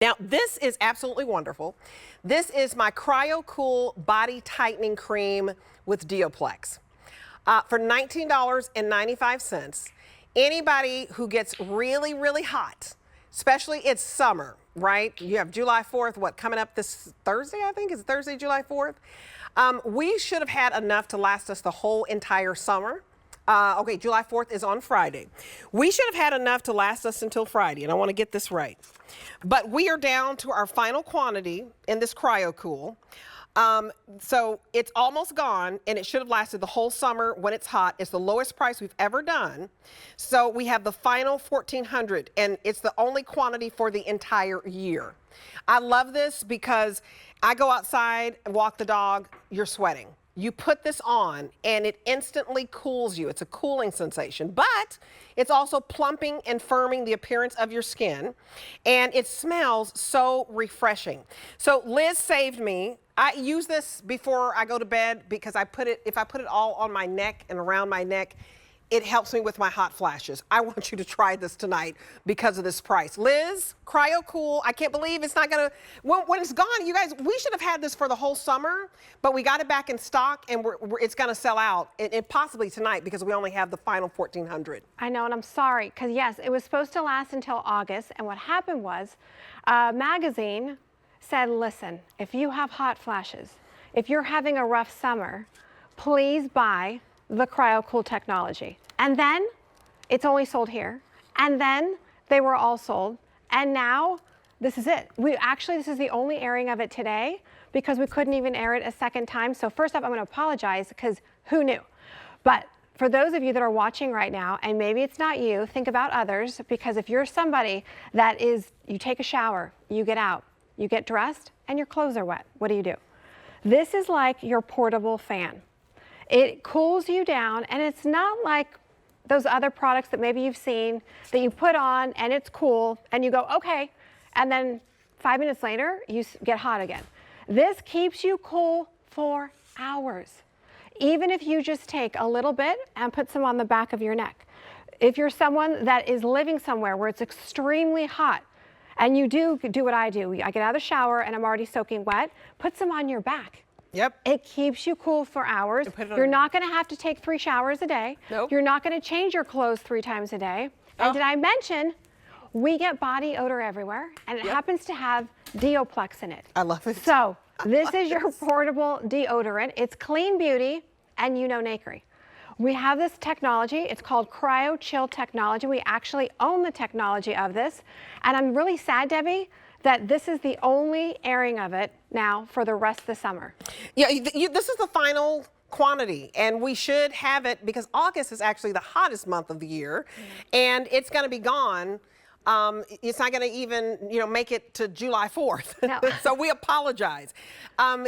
Now, this is absolutely wonderful. This is my Cryo-Cool Body Tightening Cream with DeoPlex. For $19.95, anybody who gets really, really hot, especially it's summer, right? You have July 4th, coming up this Thursday, I think? Is it Thursday, July 4th? We should have had enough to last us the whole entire summer. Okay, July 4th is on Friday. We should have had enough to last us until Friday, and I want to get this right. But we are down to our final quantity in this Cryo-Cool. So it's almost gone, and it should have lasted the whole summer when it's hot. It's the lowest price we've ever done. So we have the final 1,400, and it's the only quantity for the entire year. I love this because I go outside and walk the dog, you're sweating. You put this on and it instantly cools you. It's a cooling sensation, but it's also plumping and firming the appearance of your skin, and it smells so refreshing. So Liz saved me. I use this before I go to bed because if I put it all on my neck and around my neck, it helps me with my hot flashes. I want you to try this tonight because of this price. Liz, Cryo-Cool, I can't believe it's not gonna, when it's gone, you guys, we should have had this for the whole summer, but we got it back in stock, and it's gonna sell out, and possibly tonight because we only have the final 1,400. I know, and I'm sorry, because yes, it was supposed to last until August, and what happened was, a magazine said, listen, if you have hot flashes, if you're having a rough summer, please buy the Cryo-Cool technology. And then it's only sold here. And then they were all sold. And now this is it. This is the only airing of it today because we couldn't even air it a second time. So first up, I'm gonna apologize because who knew? But for those of you that are watching right now, and maybe it's not you, think about others, because if you're somebody that you take a shower, you get out, you get dressed, and your clothes are wet, what do? This is like your portable fan. It cools you down, and it's not like those other products that maybe you've seen that you put on and it's cool and you go, okay, and then 5 minutes later, you get hot again. This keeps you cool for hours, even if you just take a little bit and put some on the back of your neck. If you're someone that is living somewhere where it's extremely hot, and you do what I do, I get out of the shower and I'm already soaking wet, put some on your back. Yep. It keeps you cool for hours. You're not going to have to take 3 showers a day. Nope. You're not going to change your clothes 3 times a day. And did I mention we get body odor everywhere, and it happens to have DeoPlex in it. I love it. So this is your portable deodorant. It's clean beauty, and you know Nakery. We have this technology. It's called Cryo-Chill technology. We actually own the technology of this, and I'm really sad, Debbie, that this is the only airing of it now for the rest of the summer. Yeah, this is the final quantity, and we should have it because August is actually the hottest month of the year, and it's going to be gone. It's not going to even, make it to July 4th. No. So we apologize.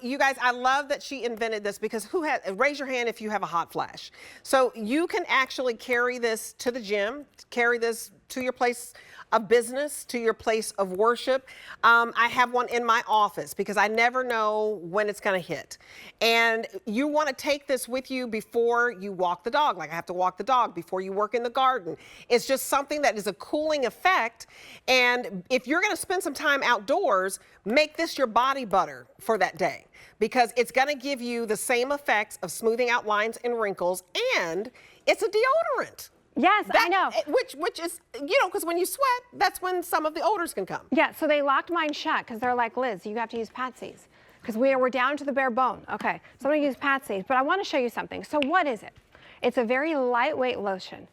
You guys, I love that she invented this because raise your hand if you have a hot flash. So you can actually carry this to the gym, carry this to your place of business, to your place of worship. I have one in my office because I never know when it's going to hit. And you want to take this with you before you walk the dog. Like I have to walk the dog before you work in the garden. It's just something that is a cooling effect. And if you're going to spend some time outdoors, make this your body butter for that day, because it's going to give you the same effects of smoothing out lines and wrinkles, and it's a deodorant. Yes, I know. Which is, because when you sweat, that's when some of the odors can come. Yeah, so they locked mine shut because they're like, Liz, you have to use Patsy's because we're down to the bare bone. Okay, so I'm gonna use Patsy's, but I wanna show you something. So what is it? It's a very lightweight lotion,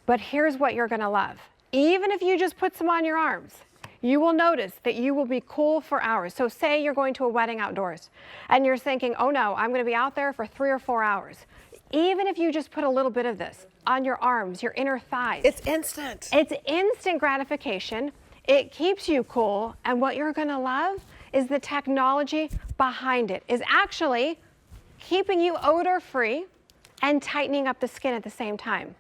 but here's what you're gonna love. Even if you just put some on your arms, you will notice that you will be cool for hours. So say you're going to a wedding outdoors and you're thinking, oh no, I'm gonna be out there for 3 or 4 hours. Even if you just put a little bit of this on your arms, your inner thighs. It's instant. It's instant gratification. It keeps you cool. And what you're gonna love is the technology behind it is actually keeping you odor-free and tightening up the skin at the same time.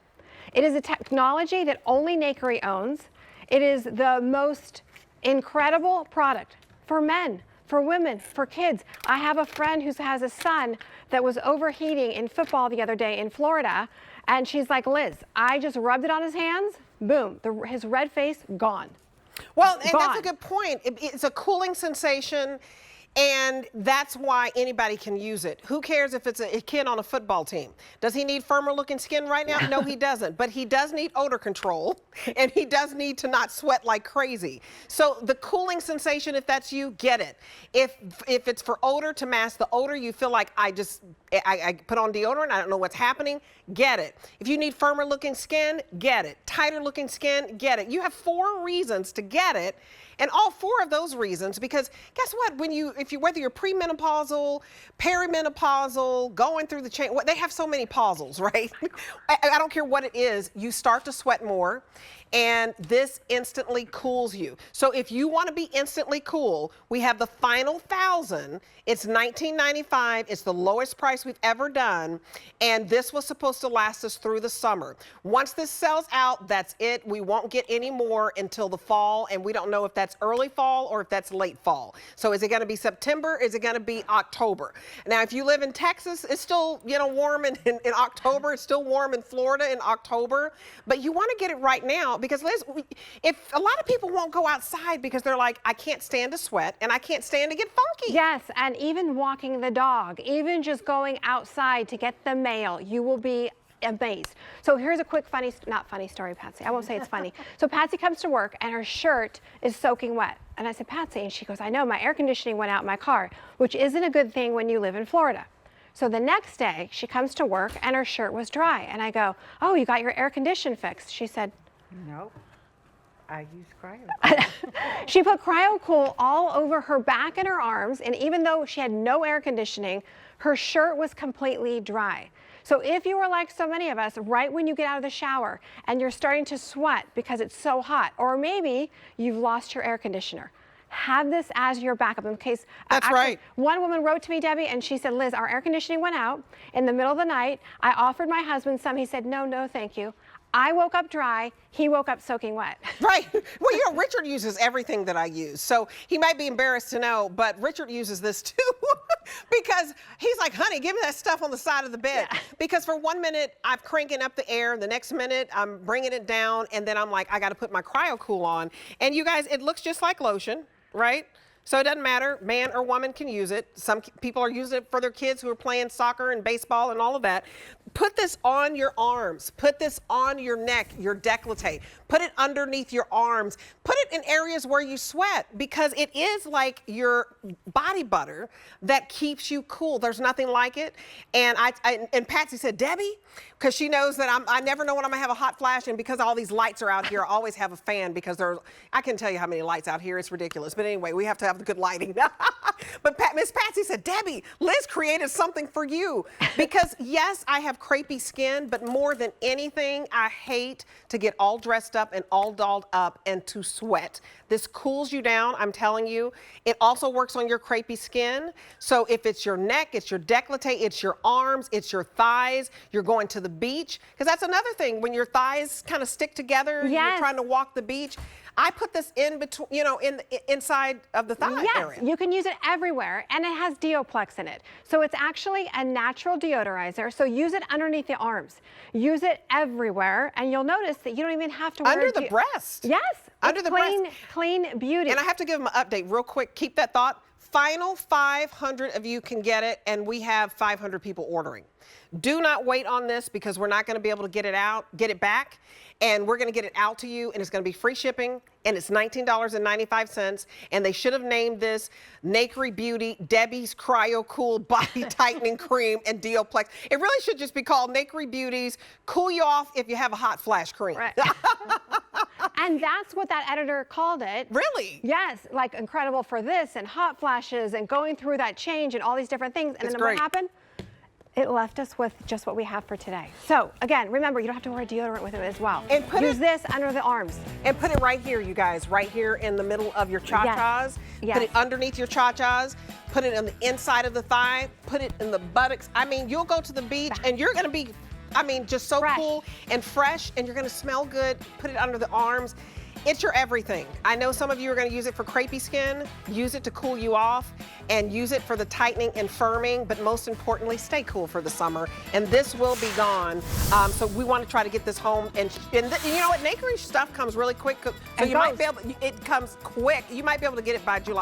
It is a technology that only Nakery owns. It is the most incredible product for men, for women, for kids. I have a friend who has a son that was overheating in football the other day in Florida, and she's like, Liz, I just rubbed it on his hands, boom, his red face gone. Well, and that's a Gone. good point. It's a cooling sensation, and that's why anybody can use it. Who cares if it's a kid on a football team? Does he need firmer looking skin right now? No, he doesn't. But he does need odor control, and he does need to not sweat like crazy. So the cooling sensation, if that's you, get it. If it's for odor, to mask the odor, you feel like I put on deodorant, I don't know what's happening, get it. If you need firmer looking skin, get it. Tighter looking skin, get it. You have 4 reasons to get it. And all 4 of those reasons, because guess what? Whether you're premenopausal, perimenopausal, going through the chain, they have so many pausals, right? I don't care what it is, you start to sweat more, and this instantly cools you. So if you want to be instantly cool, we have the final 1,000. It's $19.95. It's the lowest price we've ever done, and this was supposed to last us through the summer. Once this sells out, that's it. We won't get any more until the fall, and we don't know if that's early fall or if that's late fall. So is it going to be September? Is it going to be October? Now, if you live in Texas, it's still, warm in October. It's still warm in Florida in October, but you want to get it right now, because Liz, if a lot of people won't go outside because they're like, I can't stand to sweat and I can't stand to get funky. Yes, and even walking the dog, even just going outside to get the mail, you will be amazed. So here's a quick not funny story, Patsy. I won't say it's funny. So Patsy comes to work and her shirt is soaking wet. And I said, Patsy, and she goes, I know, my air conditioning went out in my car, which isn't a good thing when you live in Florida. So the next day she comes to work and her shirt was dry. And I go, oh, you got your air condition fixed? She said, nope. I use Cryo. She put Cryo-Cool all over her back and her arms, and even though she had no air conditioning, her shirt was completely dry. So if you are like so many of us, right when you get out of the shower and you're starting to sweat because it's so hot, or maybe you've lost your air conditioner, have this as your backup in case. That's right. One woman wrote to me, Debbie, and she said, Liz, our air conditioning went out in the middle of the night. I offered my husband some. He said, no, no, thank you. I woke up dry, he woke up soaking wet. Right. Well, Richard uses everything that I use. So he might be embarrassed to know, but Richard uses this too. Because he's like, honey, give me that stuff on the side of the bed. Yeah. Because for 1 minute, I'm cranking up the air. The next minute, I'm bringing it down. And then I'm like, I got to put my Cryo-Cool on. And you guys, it looks just like lotion, right? So it doesn't matter, man or woman can use it. Some people are using it for their kids who are playing soccer and baseball and all of that. Put this on your arms. Put this on your neck, your décolleté. Put it underneath your arms. Put it in areas where you sweat, because it is like your body butter that keeps you cool. There's nothing like it. And and Patsy said, Debbie, because she knows that I never know when I'm gonna have a hot flash, and because all these lights are out here, I always have a fan, because I can tell you how many lights out here, it's ridiculous. But anyway, we have to have the good lighting. But Miss Patsy said, Debbie, Liz created something for you. Because yes, I have crepey skin, but more than anything, I hate to get all dressed up and all dolled up and to sweat. This cools you down, I'm telling you. It also works on your crepey skin. So if it's your neck, it's your décolleté, it's your arms, it's your thighs, you're going to the beach. Because that's another thing, when your thighs kind of stick together, yes. You're trying to walk the beach. I put this in between, inside of the thigh area. Yes, you can use it everywhere, and it has DeoPlex in it. So it's actually a natural deodorizer, so use it underneath the arms. Use it everywhere, and you'll notice that you don't even have to wear under the breast. Yes, under the breast. Clean beauty. And I have to give them an update real quick. Keep that thought. Final 500 of you can get it, and we have 500 people ordering. Do not wait on this, because we're not going to be able to get it back, and we're going to get it out to you, and it's going to be free shipping, and it's $19.95, and they should have named this Nakery Beauty Debbie's Cryo-Cool Body Tightening Cream and DeoPlex. It really should just be called Nakery Beauty's Cool You Off If You Have a Hot Flash Cream. Right. And that's what that editor called it. Really? Yes, like incredible for this and hot flashes and going through that change and all these different things. And It's then great. what happened? It left us with just what we have for today. So again, remember, you don't have to wear deodorant with it as well. And use this under the arms. And put it right here, you guys, right here in the middle of your cha-chas. Yes. Put it underneath your cha-chas. Put it on the inside of the thigh. Put it in the buttocks. I mean, you'll go to the beach and you're gonna be, just so Fresh. cool and fresh, and you're gonna smell good. Put it under the arms. It's your everything. I know some of you are going to use it for crepey skin, use it to cool you off, and use it for the tightening and firming, but most importantly, stay cool for the summer. And this will be gone. So we want to try to get this home. And you know what, Nakery stuff comes really quick. So And you might goes. be able, it comes quick. You might be able to get it by July